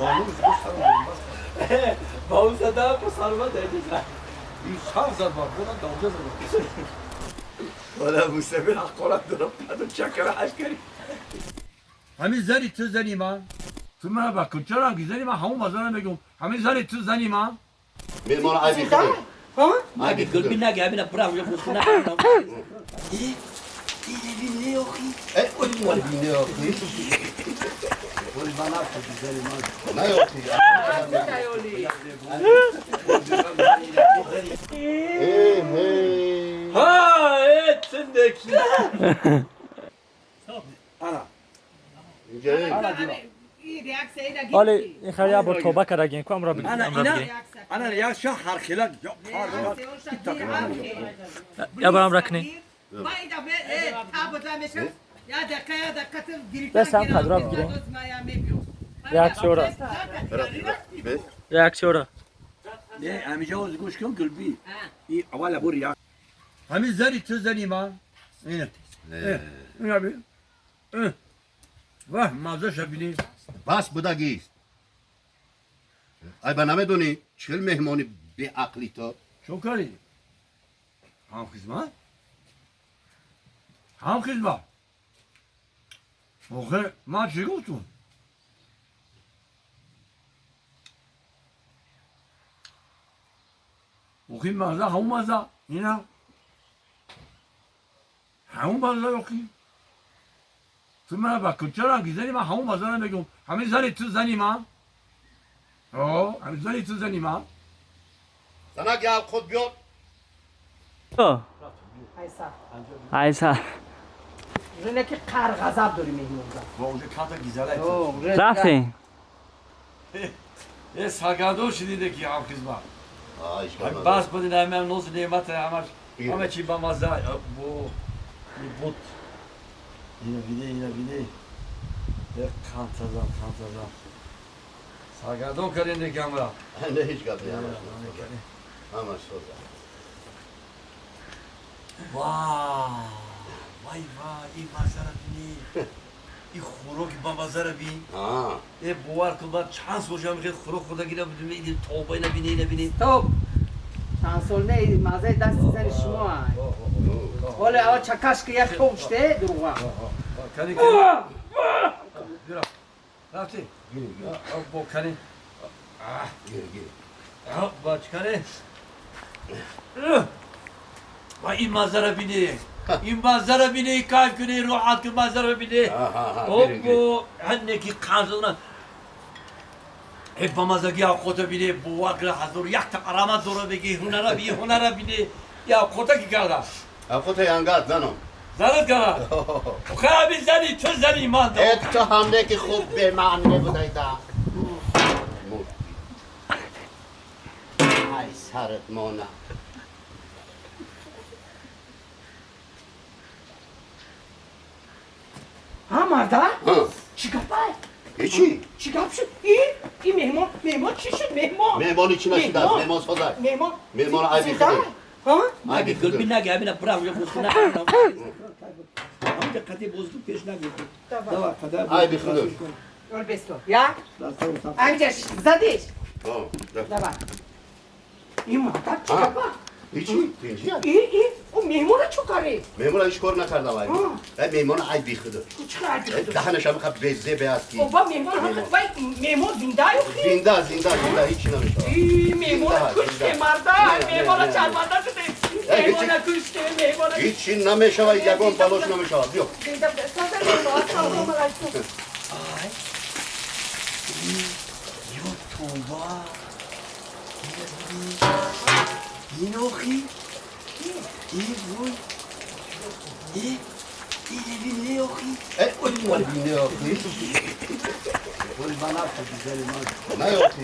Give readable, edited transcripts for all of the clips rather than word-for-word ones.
Allah'ım bu Bağımsada bu sarma diyeceğiz. İnsan bak buna dalacağız ama. Valla bu sefer akkola durup tadı çakıra aşkari. Hamil zari tuz zani ma. Tuma bak kutçara güzeli ma hamu mazana begum. Hamil zari tuz zani ma. مهمان عادی خدا Abi gülbin ne gelbine bravo yok musun? Ne yok ki? اون مال بینه آخی Oy bana çok güzel iman. نه آخی ای هی Ha etindeki. Ana. اینجا Ana diyor. حالا این خریا با توبه کرده کو امرا Ana امرا ina. بگی Ana ya şu harkeler yok. Pardon. یا برام رکنی بس هم کدرا بگیریم reaksiyona reaksiyona Ne amica o zgoş kim gülbi. İyi avala buraya. Hamil zari tuz zani ma. Yine. Ne abi? Vah mazda şabini. بس بودا گیست ای با نمیدونی چل مهمانی به عقلی تو Çok ari. Ham kızma. Ham kızma. Ohe ma çigotun. Ohi mazda ham mazda. Yine. Ham mazda yok ki. Tuma bak kutçara güzeli ma ham mazda begum. Hamil zari tuz zani ma. Hamil zari tuz zani ma. زنک یا خود بیاد aysa رنه که قر غضب داری مهمونزا Bu önce kata güzel et. رفتین Sagado şimdi ki ham kızma. آه اشکال Bas نداره bu dinlemem nasıl nimet ama ama ki bamazda bu but yine vide de kantadan Sagado karinde kamera نه هیچ گپ نه همش سوزه vay این manzara bini این خوراک با manzara bini آه bu var kıllar şans hocam ki خوراک خدا گیره بدون این توبه نبینی تو شانسول نه مزه دست زن شما ولی اول چکش که یک توشته دروغا Kani Yürü. Rafti. Bu kani. گیره گیره Baç kani. Vay این manzara bini. این manzara bini kalp günü ruhat ki manzara bini. آه آه آه O گیره گیره bu hanneki kanzına. Hep bamazaki ya kota bini bu vakla hazır yak ta arama doğru begi hunara bini. Ya kota ki kalda. خود ینگات زنم Zanat kala. O kadar bir zani tuz zani iman da. ات تو همه که خوب به معنی بودای دا ای سرت مانه ها مردا ها چی گپای هیچی چی گپ شد این مهمان چی شد مهمان مهمانی چی نشده است مهمان سازد مهمان عیبی زنده؟ خده ها Abi gülbin ne gelbine bravo yok musun? Amca katı bozdu peşine gitti. Dava kadar. عیبی خده ول بستو یا انجش زدیش آه ده. دبا این مردا چی ها. گپا هیچی اینجی اون مهمان چو کاری مهمان هیچ کار نکردم عیبی آه. مهمان عیبی خده چی کردی دهنش هم خب بزه بیاستی بابا مهمان وای مهمان زنده یو زنده هیچی نمیشه ای مهمان کشته مردا مهمان چرمنده شده مهمان کشته مهمان هیچی نمیشه و یگان بلاش نمیشه بیا زنده سازه مهمان سازه مهمان Yok tuğba. Yine okuyayım. İyi bu. İyi. İyi ne okuyayım. اون مال بینه آخی Oy bana çok güzel iman. نه آخی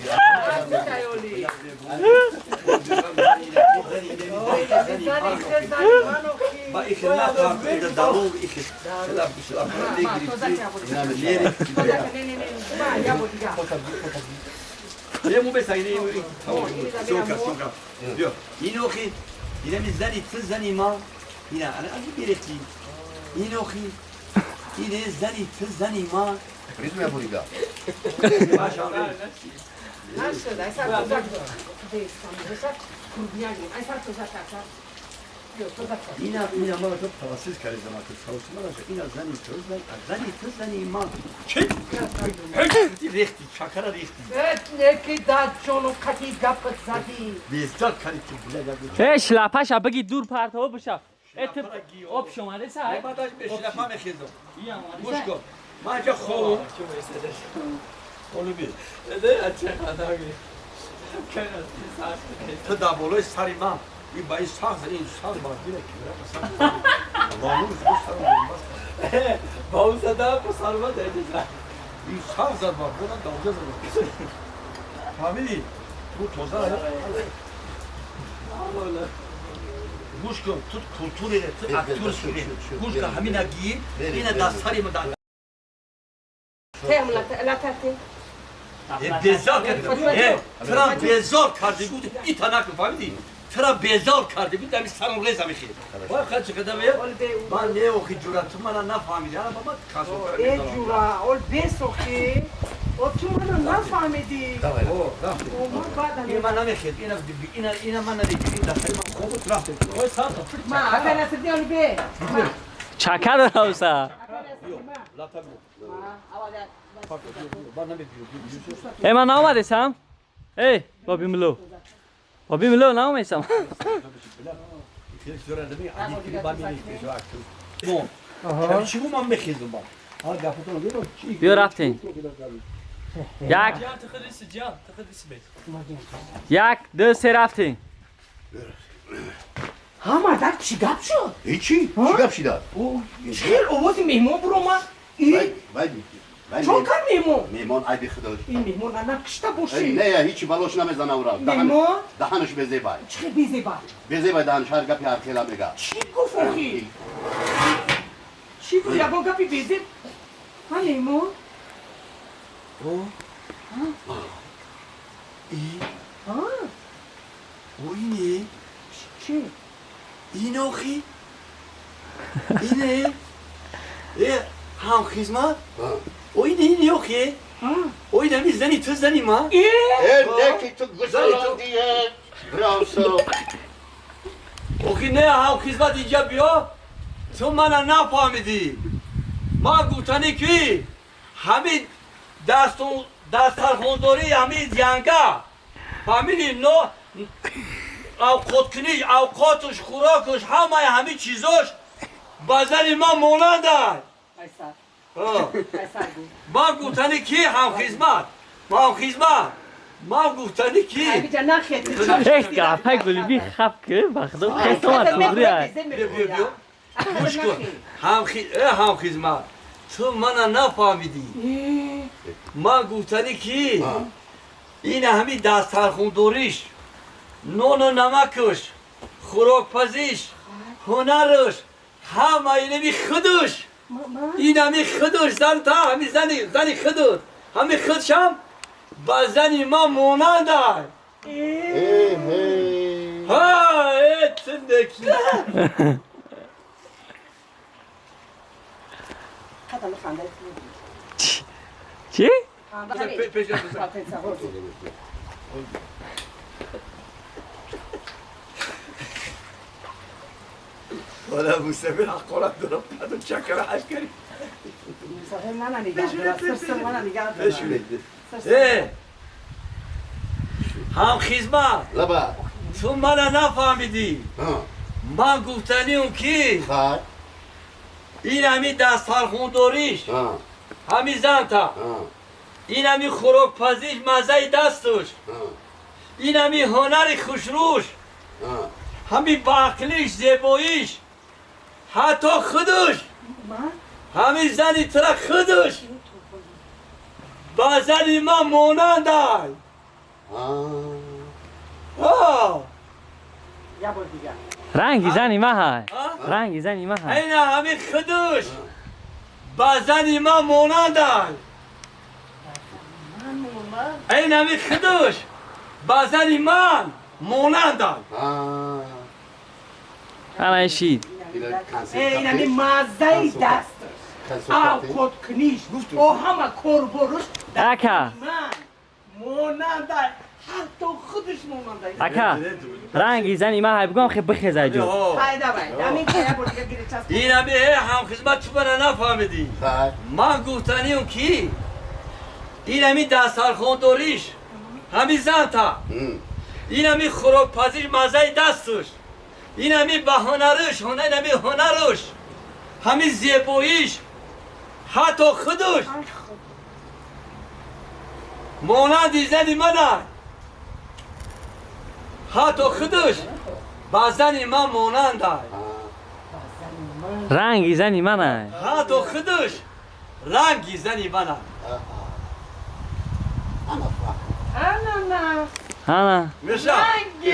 Bak ikna kalktı da davul iki. Selam selam. Ne mu besay ne mu? Tamam. Soka. Diyor. Yine okuyayım. Yine bizden ittiz zan iman. Yine ana acı bir eteyim. Yine okuyayım. Yine zan ittiz zan iman. پریزم یا بوریگا نشد ایسا توزک دیستم ایسا کربیانی ایسا توزک ایسا اینا ما تو تاسیس کردیم ما تو تاسیس ما اینا زنی تو ما چی؟ ریختی چکر ریختی نکی داد چونو کتی گپت زدی بیزداد کردی تو بله ای شلپش بگی دور پرتو بشه آب شماره سر ما داشت به شلپا میخیزم گوش کن ما اینجا خوب خولو بید تو دابولوی سری من این با این ساخت این ساخت با دیره که برای لانو با اون زده با سرما دیده این ساخت زد با بودن داوجه زد فهمیدی؟ تو توزه را گوش کن تو کلتوری تو اکتور شده گوش کن همین اگی این دستاری مدن تیم لطفی بیزار کرده ترا بیزار کرده بود این تنک فهمیدی؟ ترا بیزار کرده بود دمی سرم ریز همیشه وای خیلی چقدر من نه اوخی جورا تو منو نفهمیدی الان با من کاسو ای جورا اول بیسوخی و تو منو نفهمیدی این من نمیخید اینا من ندیدی این دستای من خوب رفته وای سام ما اگر نسدی اول بی چکر روسا ای من نامده سم ای بابی ملو نامیسم چیگو من میخیزم با بیا رفتین یک دو سه رفتین همه در چی گپ شد؟ هیچی؟ چی گپ شده؟ چهل اوازی مهمون برو ما چون کن مهمون؟ میمان عیبی خداش این مهمون انا کشته باشی نه هیچی بلوش نمیزنه اورا مهمون؟ دهنش بزی بای چه بیزی با؟ بزی بای دهنش هر گپی هر خیلا میگه چی گفت اوخی؟ چی گفت یکو گپی بیزی؟ ها مهمون؟ ها؟ اینه چی؟ این اوخی اینه هم خیزمت اینه اوخی اینه می زنی تو زنی ما نکی تو گسلان دیه براسو اوخی نه هم خیزمت اینجا بیا تو منو نفهمیدی ما گوتنی که همین دسترخونداری همین جنگا فهمیدی نو خودکنیش اوقاتش خوراکش همه چیزاش بازاری ما مولنده ایسا ما گوتنی کی هم خدمت ما گوتنی کی اگه جا نخیدی یک گفه گلبی خب که بخدا خیلی توبری بیا گوش کن هم خدمت تو منو نفهمیدی ما گوتنی کی این همین دسترخونداریش نون و نمکش خوراک پزیش هنرش همه اینمی خودش این همی خودش زن تا همی زنی خودت همی خودشم با زنی ما موننده ها تندکی خدا خنده چی؟ ولا مسافر حقولا ضرب هذا شكر عسكري مسافر منو نگاه دارم سرسر منو نگاه دارم ايه هم خدمت لبا تو منو نفهمیدی من گفتنی اون کی خواهد این همین دسترخونداریش همین زن تا این همین خوراک پزیش مزه دستش این همین هنر خوشروش همین باقلیش زیباییش حتی خودش همین زنی ترا خودش با زنی ما موننده یا بار دیگه رنگی زنی ما های رنگی زنی ما های این همین خودش با زنی ما موننده این همین خودش با زنی من موننده انا شید این همین مزه دست آو کد کنیش او همه کور بروش اکا من ماننده حتی خودش ماننده اکا رنگی زنی من های بگم خیلی بخیزه جو فایده باید همین که بود دیگه گیری چسب این همه هم خدمت تو من نفهمیدی من گفتنیم کی این همی دستار خوندوریش همی زن تا این همی خروک پذیر مزه دستش این همی بهانرش همی هنرش همی زیباییش حتی خودش مانند زنی منه حتی خودش بازن من ماننده رنگی زنی من حتی خودش رنگی زنی منه نه ها میشه رنگی